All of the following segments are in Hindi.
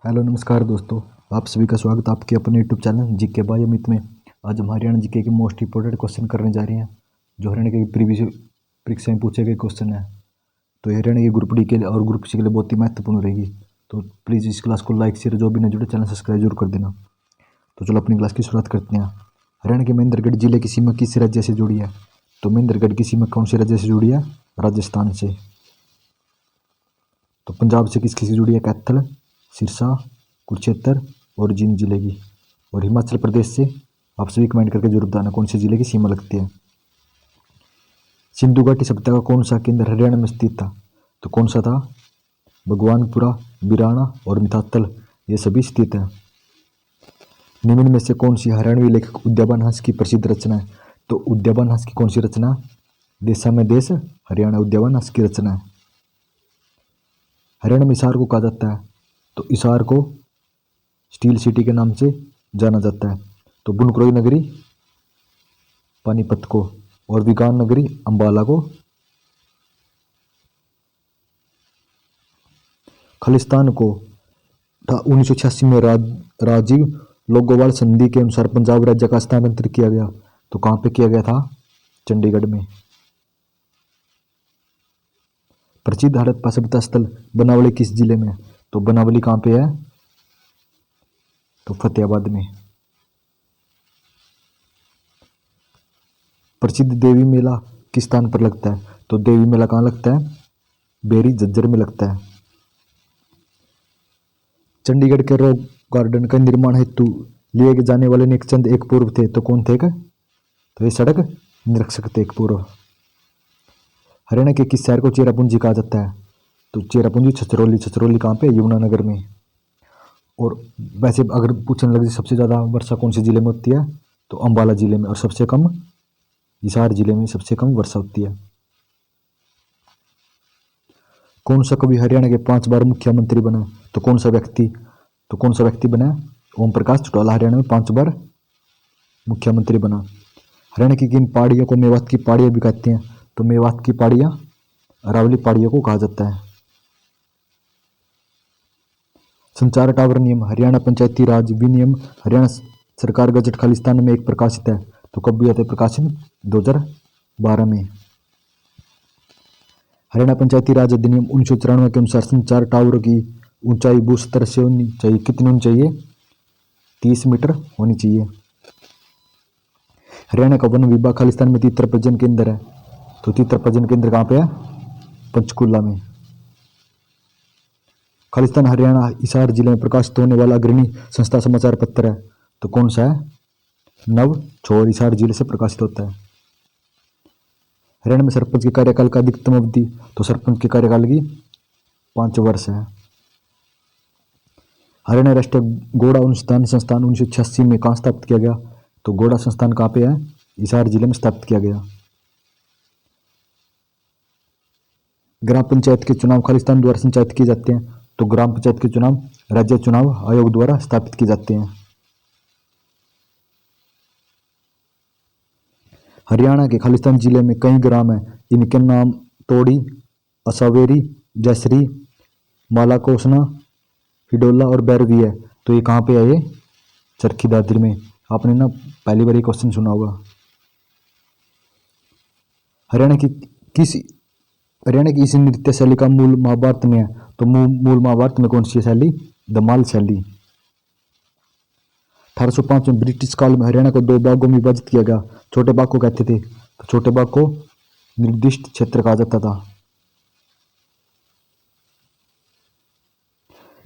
हेलो नमस्कार दोस्तों। आप सभी का स्वागत है आपके अपने YouTube channel GK by Amit में। आज हम हरियाणा जीके के मोस्ट इंपोर्टेंट क्वेश्चन करने जा रहे हैं जो हरियाणा के प्रीवियस परीक्षा में पूछे गए क्वेश्चन है। तो ये हरियाणा के ग्रुप डी के लिए और ग्रुप सी के लिए बहुत ही महत्वपूर्ण रहेगी। तो प्लीज़ इस क्लास को लाइक शेयर जो भी नहीं जुड़े चैनल सब्सक्राइब जरूर कर देना। तो चलो अपनी क्लास की शुरुआत करते हैं। हरियाणा के महेंद्रगढ़ जिले की सीमा किस राज्य से जुड़ी है? तो महेंद्रगढ़ की सीमा कौन से राज्य से जुड़ी है? राजस्थान से। तो पंजाब से किसकी से जुड़ी है? कैथल, सिरसा, कुरुक्षेत्र और जींद जिले की। और हिमाचल प्रदेश से आप सभी कमेंट करके जरूर बताना कौन से जिले की सीमा लगती है। सिंधु घाटी सभ्यता का कौन सा केंद्र हरियाणा में स्थित था? तो कौन सा था? भगवानपुरा, बिराना और मिताथल ये सभी स्थित है। निम्न में से कौन सी हरियाणवी लेखक उद्यान हंस की प्रसिद्ध रचना है? तो उद्यान हंस की कौन सी रचना? देशा में देश हरियाणा उद्यान हंस की रचना है। हरियाणा में हिसार को कहा जाता है? तो हिसार को स्टील सिटी के नाम से जाना जाता है। तो बुनकरोई नगरी पानीपत को और विगान नगरी अंबाला को। खालिस्तान को 1986 में राजीव लोंगोवाल संधि के अनुसार पंजाब राज्य का स्थानांतरण किया गया। तो कहाँ पे किया गया था? चंडीगढ़ में। प्रसिद्ध हड़प्पा सभ्यता स्थल बनावली किस जिले में? तो बनावली कहाँ पे है? तो फतेहाबाद में। प्रसिद्ध देवी मेला किस स्थान पर लगता है? तो देवी मेला कहाँ लगता है? बेरी झज्जर में लगता है। चंडीगढ़ के रॉक गार्डन का निर्माण हेतु लिए जाने वाले नेकचंद एक पूर्व थे। तो कौन थे? तो ये सड़क निरीक्षक थे एक पूर्व। हरियाणा के किस शहर को चेरापूंजी कहा जाता है? तो चेरापूंजी छछरौली। छछरौली कहाँ पे? यमुनानगर में। और वैसे अगर पूछने लगे सबसे ज़्यादा वर्षा कौन से जिले में होती है? तो अंबाला जिले में। और सबसे कम हिसार जिले में सबसे कम वर्षा होती है। कौन सा कवि हरियाणा के 5 बार मुख्यमंत्री बना? तो कौन सा व्यक्ति? तो कौन सा व्यक्ति बना? ओम प्रकाश चौटाला हरियाणा में 5 बार मुख्यमंत्री बना। हरियाणा की किन पहाड़ियों को मेवात की पहाड़ियाँ भी कहते हैं? तो मेवात की पहाड़ियाँ अरावली पहाड़ियों को कहा जाता है। संचार टावर नियम हरियाणा पंचायती राज विनियम हरियाणा सरकार गजट खालिस्तान में एक प्रकाशित है। तो कब हुआ था प्रकाशन? 2012 में। हरियाणा पंचायती राज अधिनियम 1994 के अनुसार संचार टावर की ऊंचाई भू स्तर से होनी चाहिए। कितनी होनी चाहिए? 30 मीटर होनी चाहिए। हरियाणा का वन विभाग खालिस्तान में तीतर प्रजनन केंद्र है। तो तीतर प्रजनन केंद्र कहाँ पे है? पंचकूला में। खालिस्तान हरियाणा हिसार जिले में प्रकाशित होने वाला अग्रणी संस्था समाचार पत्र है। तो कौन सा है? नव छोर हिसार जिले से प्रकाशित होता है। हरियाणा में सरपंच के कार्यकाल का अधिकतम अवधि? तो सरपंच के कार्यकाल की 5 वर्ष है। हरियाणा राष्ट्रीय घोड़ा अनुसंधान संस्थान 1986 में कहाँ स्थापित किया गया? तो घोड़ा संस्थान कहाँ पे है? हिसार जिले में स्थापित किया गया। ग्राम पंचायत के चुनाव खालिस्तान द्वारा संचालित किए जाते हैं। तो ग्राम पंचायत के चुनाव राज्य चुनाव आयोग द्वारा स्थापित किए जाते हैं। हरियाणा के खालिस्तान जिले में कई ग्राम हैं। इनके नाम तोड़ी, असावेरी, जसरी, मालाकोसना, हिडोला और बैरवी है। तो ये कहाँ पे है? ये चरखी दादरी में। आपने ना पहली बार ये क्वेश्चन सुना होगा। हरियाणा की किस हरियाणा की इस नृत्य शैली का मूल महाभारत में है। तो मूल महाभारत में कौन सी शैली? धमाल शैली। 1805 में ब्रिटिश काल में हरियाणा को 2 भागों में विभाजित किया गया। छोटे भाग को कहते थे? तो छोटे भाग को निर्दिष्ट क्षेत्र कहा जाता था।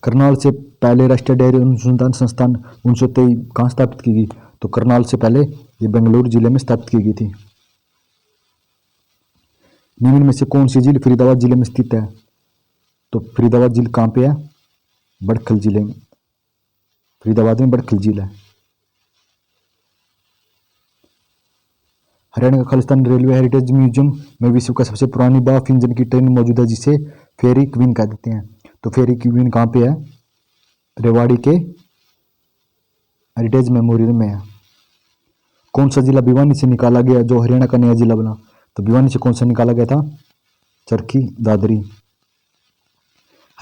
करनाल से पहले राष्ट्रीय डेयरी अनुसंधान संस्थान 1923 कहाँ स्थापित की गई? तो करनाल से पहले ये बेंगलुरु जिले में स्थापित की गई थी। निम्न में से कौन सी झील फरीदाबाद जिले में स्थित है? तो फरीदाबाद झील कहाँ पे है? बड़खल जिले में। फरीदाबाद में बड़खल झील है। हरियाणा का खालिस्तान रेलवे हेरिटेज म्यूजियम में विश्व का सबसे पुरानी भाप इंजन की ट्रेन मौजूद है जिसे फेरी क्वीन कह देते हैं। तो फेरी क्वीन कहाँ पे है? रेवाड़ी के हेरिटेज मेमोरियल में है। कौन सा जिला भिवानी से निकाला गया जो हरियाणा का नया जिला बना? तो भिवानी से कौन सा निकाला गया था? चरखी दादरी।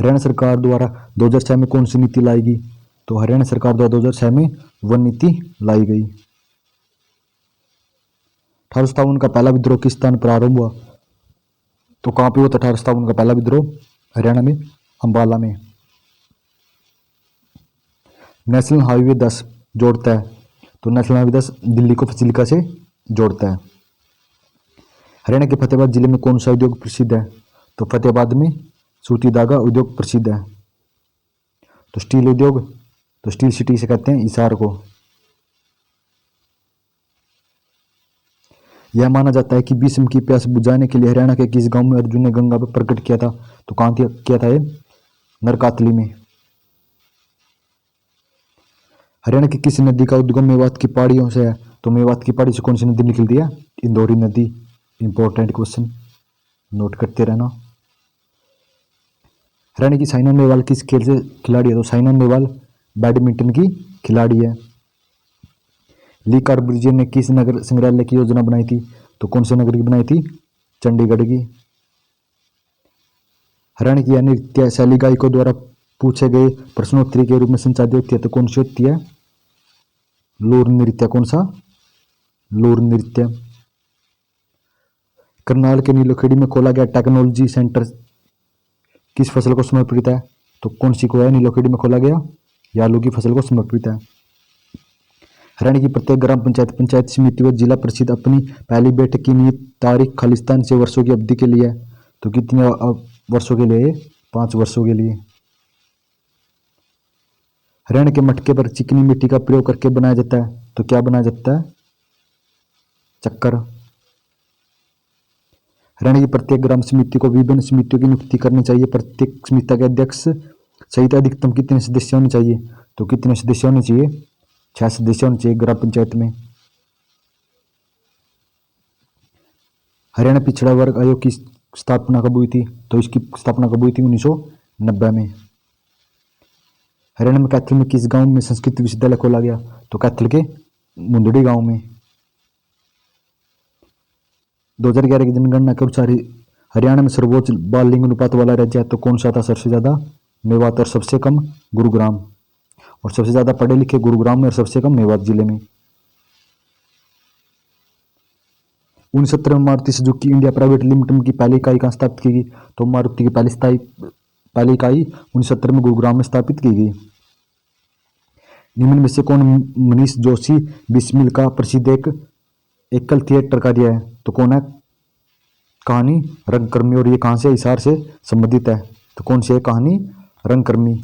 हरियाणा सरकार द्वारा 2006 में कौन सी नीति लाई गई? तो हरियाणा सरकार द्वारा 2006 में वन नीति लाई गई। 1857 का पहला विद्रोह किस स्थान पर आरंभ हुआ? तो कहाँ पे हुआ था 1857 का पहला विद्रोह? हरियाणा में अंबाला में। नेशनल हाईवे 10 जोड़ता है, तो नेशनल हाईवे 10 दिल्ली को फजीलिका से जोड़ता है। हरियाणा के फतेहाबाद जिले में कौन सा उद्योग प्रसिद्ध है? तो फतेहाबाद में सूती धागा उद्योग प्रसिद्ध है। तो स्टील उद्योग, तो स्टील सिटी से कहते हैं हिसार को। यह माना जाता है कि भीष्म की प्यास बुझाने के लिए हरियाणा के किस गांव में अर्जुन ने गंगा पर प्रकट किया था? तो कहाँ किया था ये? नरकातली में। हरियाणा की किस नदी का उद्गम मेवात की पहाड़ियों से है? तो मेवात की पहाड़ी से कौन सी नदी निकलती है? इंदौरी नदी। इंपॉर्टेंट क्वेश्चन, नोट करते रहना। हरियाणा की साइना नेहवाल किस खेल से खिलाड़ी है? तो साइना नेहवाल बैडमिंटन की खिलाड़ी है। ली कार्बूजियर ने किस नगर संग्रहालय की योजना बनाई थी? तो कौन से नगर की बनाई थी? चंडीगढ़ की। हरियाणा की नृत्य शैली गायकों द्वारा पूछे गए प्रश्नोत्तरी के रूप में संचालित होती है, तो कौन सी होती है? लोर नृत्य। कौन सा? लोर नृत्य। करनाल के नीलोखेड़ी में खोला गया टेक्नोलॉजी सेंटर किस फसल को समर्पित है? तो कौन सी को है नीलोखेड़ी में खोला गया? ये आलू की फसल को समर्पित है। हरियाणा की प्रत्येक ग्राम पंचायत, पंचायत समिति व जिला परिषद अपनी पहली बैठक की नियत तारीख खालिस्तान से वर्षों की अवधि के लिए है। तो कितने वर्षों के लिए? 5 वर्षों के लिए। हरियाणा के मटके पर चिकनी मिट्टी का प्रयोग करके बनाया जाता है, तो क्या बनाया जाता है? चक्कर। हरियाणा की प्रत्येक ग्राम समिति को विभिन्न समितियों की नियुक्ति करनी चाहिए। प्रत्येक समिति के अध्यक्ष सहित अधिकतम कितने सदस्य होने चाहिए? तो कितने सदस्य होने चाहिए? 6 सदस्य होने चाहिए ग्राम पंचायत में। हरियाणा पिछड़ा वर्ग आयोग की स्थापना कब हुई थी? तो इसकी स्थापना कब हुई थी? 1990 में। हरियाणा में कैथल में किस गांव में संस्कृत विश्वविद्यालय खोला गया? तो कैथल के मुंदड़ी गांव में। 2011 की जनगणना के अनुसार हरियाणा में सर्वोच्च बाल लिंग अनुपात वाला राज्य है, तो कौन सा था सबसे ज्यादा? मेवात। और सबसे कम गुरुग्राम। और सबसे ज्यादा पढ़े लिखे गुरुग्राम में और सबसे कम मेवात जिले में। 1970 में Maruti Suzuki India private limited की पहली इकाई कहाँ स्थापित की गई? तो मारुति की पहली इकाई 1970 में गुरुग्राम में स्थापित की गई। निम्न में से कौन मनीष जोशी बिस्मिल का प्रसिद्ध एकल थिएटर कार्य है? तो कौन है? कहानी रंगकर्मी। और ये कहाँ से? हिसार से संबंधित है। तो कौन सी है कहानी? रंगकर्मी।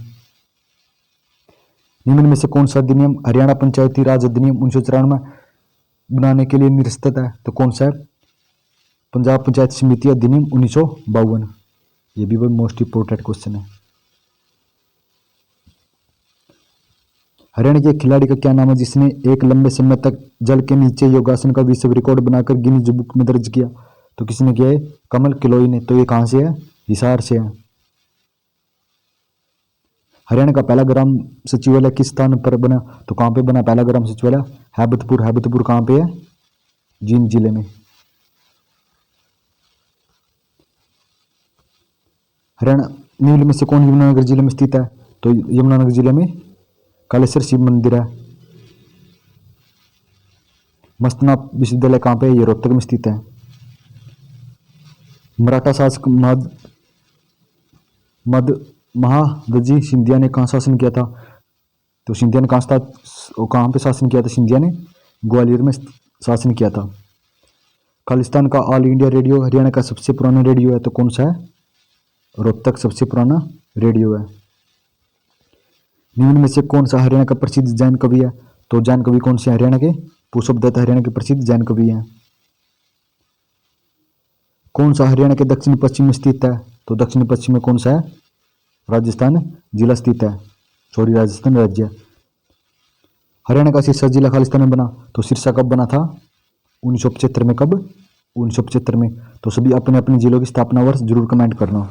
निम्न में से कौन सा अधिनियम हरियाणा पंचायती राज अधिनियम 1994 बनाने के लिए निरस्त है? तो कौन सा है? पंजाब पंचायत समिति अधिनियम 1952। ये भी मोस्ट इंपोर्टेंट क्वेश्चन है। हरियाणा के खिलाड़ी का क्या नाम है जिसने एक लंबे समय तक जल के नीचे योगासन का विश्व रिकॉर्ड बनाकर गिनीज बुक में दर्ज किया? तो किसने किया है? कमल किलोई ने। तो ये कहाँ से है? हिसार से है। हरियाणा का पहला ग्राम सचिवालय किस स्थान पर बना? तो कहाँ पे बना पहला ग्राम सचिवालय? हैबतपुर। हैबतपुर कहाँ पे है? जींद जिले में। हरियाणा निम्न में से कौन यमुनानगर जिले में स्थित है? तो यमुनानगर जिले में कालेश्वर शिव मंदिर है। मस्तनाम विश्वविद्यालय कहाँ पे है? ये रोहतक में स्थित है। मराठा शासक महादजी सिंधिया ने कहाँ शासन किया था? तो सिंधिया ने कहाँ पे शासन किया था? सिंधिया ने ग्वालियर में शासन किया था। खालिस्तान का ऑल इंडिया रेडियो हरियाणा का सबसे पुराना रेडियो है, तो कौन सा है? रोहतक सबसे पुराना रेडियो है। निम्न में से कौन सा हरियाणा का प्रसिद्ध जैन कवि है? तो जैन कवि कौन से? हरियाणा के पुष्प दत्त हरियाणा के प्रसिद्ध जैन कवि हैं। कौन सा हरियाणा के दक्षिण पश्चिम में स्थित है? तो दक्षिण पश्चिम में कौन सा है? राजस्थान जिला स्थित है। सॉरी, राजस्थान राज्य। हरियाणा का सिरसा जिला खालिस्तान में बना, तो सिरसा कब बना था? 1975 में। कब? 1975 में। तो सभी अपने अपने जिलों की स्थापना वर्ष जरूर कमेंट करना।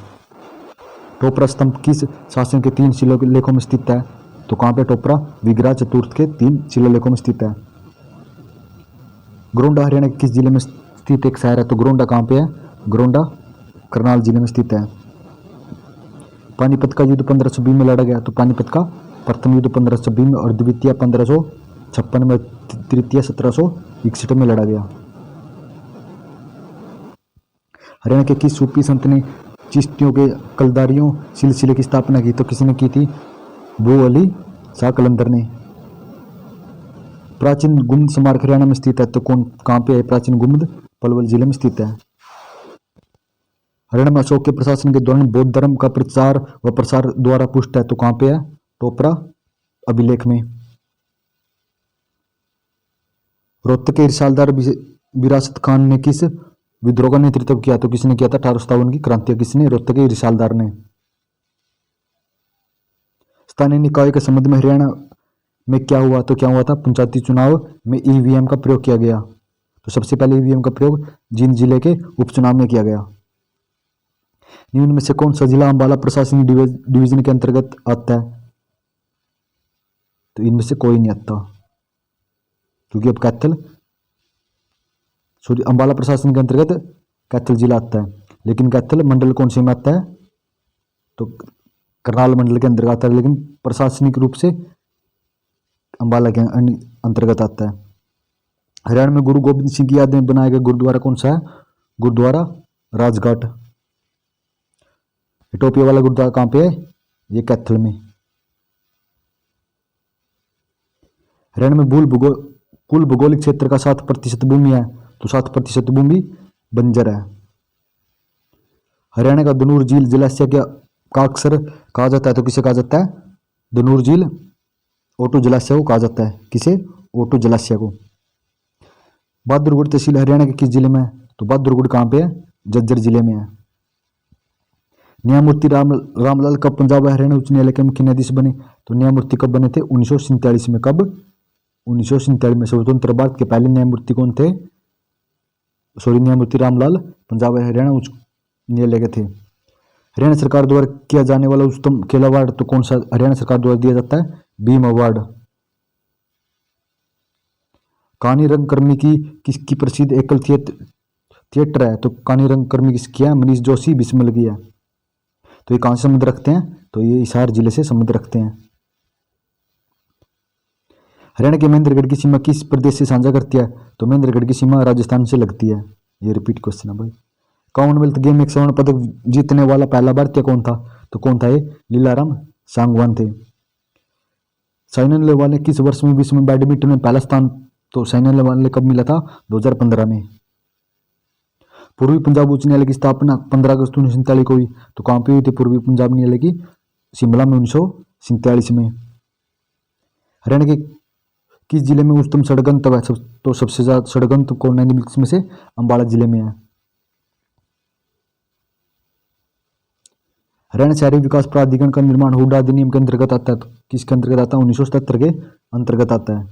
टोपरा स्तंभ किस शासन के 3 शिलालेखों में स्थित है? तो कहाँ पे टोपरा? विग्रह चतुर्थ के 3 शिलालेखों में स्थित है। गोंडा हरियाणा के किस जिले में स्थित एक शहर है? तो गोंडा कहाँ पे है? गोंडा करनाल जिले में स्थित है। पानीपत का युद्ध 1520 में लड़ा गया। तो पानीपत का प्रथम युद्ध 1520 में और द्वितीय 1556 में, तृतीय 1761 में लड़ा गया। हरियाणा के किस सूफी संत ने चिश्तियों के कलदारियों सिलसिले की स्थापना की? तो किसने की थी? बू अली शाह कलंदर ने। प्राचीन गुम्बद स्मारक हरियाणा में स्थित है। तो कहाँ पे है प्राचीन गुम्बद? पलवल जिले में स्थित है। हरियाणा में अशोक के प्रशासन के दौरान बौद्ध धर्म का प्रचार व प्रसार द्वारा पुष्ट है। तो कहाँ पे है? टोपरा अभिलेख में। रोहतक के रिसालदार विरासत खान ने किस विद्रोह का नेतृत्व किया? तो किसने किया था? 1857 की क्रांति। किसने? रोहतक के रिसालदार ने। स्थानीय निकाय के संबंध में हरियाणा में क्या हुआ? तो क्या हुआ था? पंचायती चुनाव में ईवीएम का प्रयोग किया गया। तो सबसे पहले ईवीएम का प्रयोग जींद जिले के उपचुनाव में किया गया। निम्न में से कौन सा जिला अंबाला प्रशासनिक डिवीजन के अंतर्गत आता है? तो इनमें से कोई नहीं आता, क्योंकि अब अंबाला प्रशासन के अंतर्गत कैथल जिला आता है। लेकिन कैथल मंडल कौन से में आता है? तो करनाल मंडल के अंतर्गत आता है, लेकिन प्रशासनिक रूप से अंबाला के अंतर्गत आता है। हरियाणा में गुरु गोबिंद सिंह की याद में बनाया गया गुरुद्वारा कौन सा है? गुरुद्वारा राजघाट। टोपिया वाला गुरुद्वारा कहाँ पे है? ये कैथल में। हरियाणा में कुल भौगोलिक क्षेत्र का 7% भूमि है। तो 7% भूमि बंजर है। हरियाणा का धनूर झील जलाशय का अक्सर कहा जाता है। तो किसे कहा जाता है? धनूर झील ओटू जलाशय को कहा जाता है। किसे? ओटू जलाशय को। बहादुरगढ़ तहसील हरियाणा के किस जिले में है? तो बहादुरगढ़ कहाँ पे है? झज्जर जिले में है। न्यायमूर्ति रामलाल कब पंजाब हरियाणा उच्च न्यायालय के मुख्य न्यायाधीश बने? तो न्यायमूर्ति कब बने थे? 1947 में। कब? 1947 में। स्वतंत्र भारत के पहले न्यायमूर्ति कौन थे? न्यायमूर्ति रामलाल पंजाब हरियाणा उच्च न्यायालय के थे। हरियाणा सरकार द्वारा किया जाने वाला उच्चतम खेल अवार्ड तो कौन सा हरियाणा सरकार द्वारा दिया जाता है? भीम अवार्ड। कहानी रंगकर्मी की किसकी प्रसिद्ध एकल थिएटर है? तो कहानी रंगकर्मी किसकी है? मनीष जोशी बिस्मिल की है। तो ये कहाँ से संबंध रखते हैं? तो ये हिसार जिले से संबंध रखते हैं। हरियाणा के महेंद्रगढ़ की सीमा किस प्रदेश से साझा करती है? तो महेंद्रगढ़ की सीमा राजस्थान से लगती है। ये रिपीट क्वेश्चन है भाई। कॉमनवेल्थ गेम में स्वर्ण पदक जीतने वाला पहला भारतीय कौन था? तो कौन था ये? लीलाराम सांगवान थे। साइना नेहवाल ने किस वर्ष में विश्व में बैडमिंटन में पहला स्थान? तो साइना नेहवाल ने कब मिला था? 2015 में। पूर्वी पंजाब उच्च न्यायालय की स्थापना 15 अगस्त 1947 को हुई। तो कहाँ पे हुई थी पूर्वी पंजाब न्यायालय की? शिमला में 1947 में। हरियाणा के किस जिले में उच्चतम षड्यंत्र है? तो सबसे ज्यादा षड्यंत्र कौन है में से? अंबाला जिले में है। हरियाणा शहरी विकास प्राधिकरण का निर्माण हुडा अधिनियम के अंतर्गत आता है। तो किसके अंतर्गत आता है? 1977 के अंतर्गत आता है।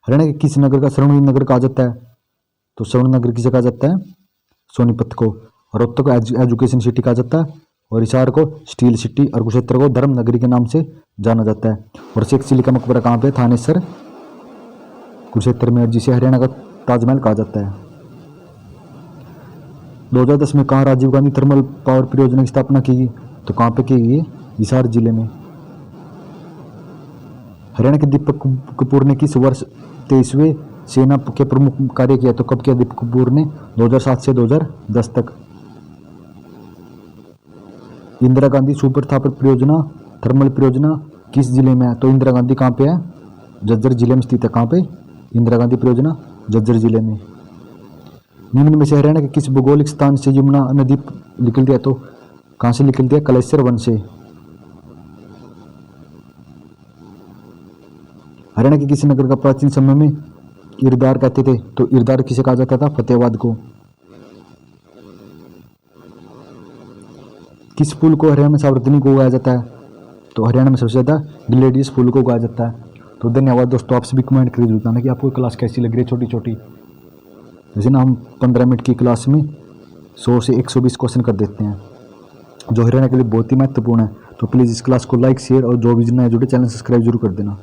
हरियाणा के किस नगर का स्वर्णिम नगर कहा जाता है? तो स्वर्ण नगर किसे कहा जाता है? सोनीपत को। रोहतक को एजुकेशन सिटी कहा जाता है, और हिसार को स्टील सिटी, और कुरुक्षेत्र को धर्म नगरी के नाम से जाना जाता है। और शेख चिली का मकबरा कहाँ पे? थानेसर कुरुक्षेत्र में, जिसे हरियाणा का ताजमहल कहा जाता है। 2010 में कहाँ राजीव गांधी थर्मल पावर परियोजना की स्थापना की गई? तो कहाँ पे की गई? हिसार जिले में। हरियाणा के दीपक कपूर ने किस वर्ष 23वें सेना के प्रमुख कार्य किया? तो कब किया दीपक कपूर ने? 2007 से 2010 तक। इंदिरा गांधी सुपर थापर परियोजना थर्मल परियोजना किस जिले में है? तो इंदिरा गांधी कहाँ पे है? झज्जर जिले में स्थित है। कहाँ पे? इंदिरा गांधी परियोजना झज्जर जिले में। निम्न में से हरियाणा के किस भौगोलिक स्थान से यमुना नदी निकलती है? तो कहाँ से निकलती है? कलेश्वर वन से। हरियाणा के किस नगर का प्राचीन समय में इरदार कहते थे? तो इरदार किसे कहा जाता था? फतेहाबाद को। किस फूल को हरियाणा में सार्वजनिक को उगाया जाता है? तो हरियाणा में सबसे ज़्यादा ग्लेडियस फूल को उगाया जाता है। तो धन्यवाद दोस्तों, आप सभी कमेंट करके बताना कि आपको क्लास कैसी लग रही है, छोटी छोटी। जैसे ना हम 15 मिनट की क्लास में 100 से 120 क्वेश्चन कर देते हैं, जो हरियाणा के लिए बहुत ही महत्वपूर्ण है। तो प्लीज़ इस क्लास को लाइक शेयर और जो भी नए जुड़े चैनल सब्सक्राइब जरूर कर देना।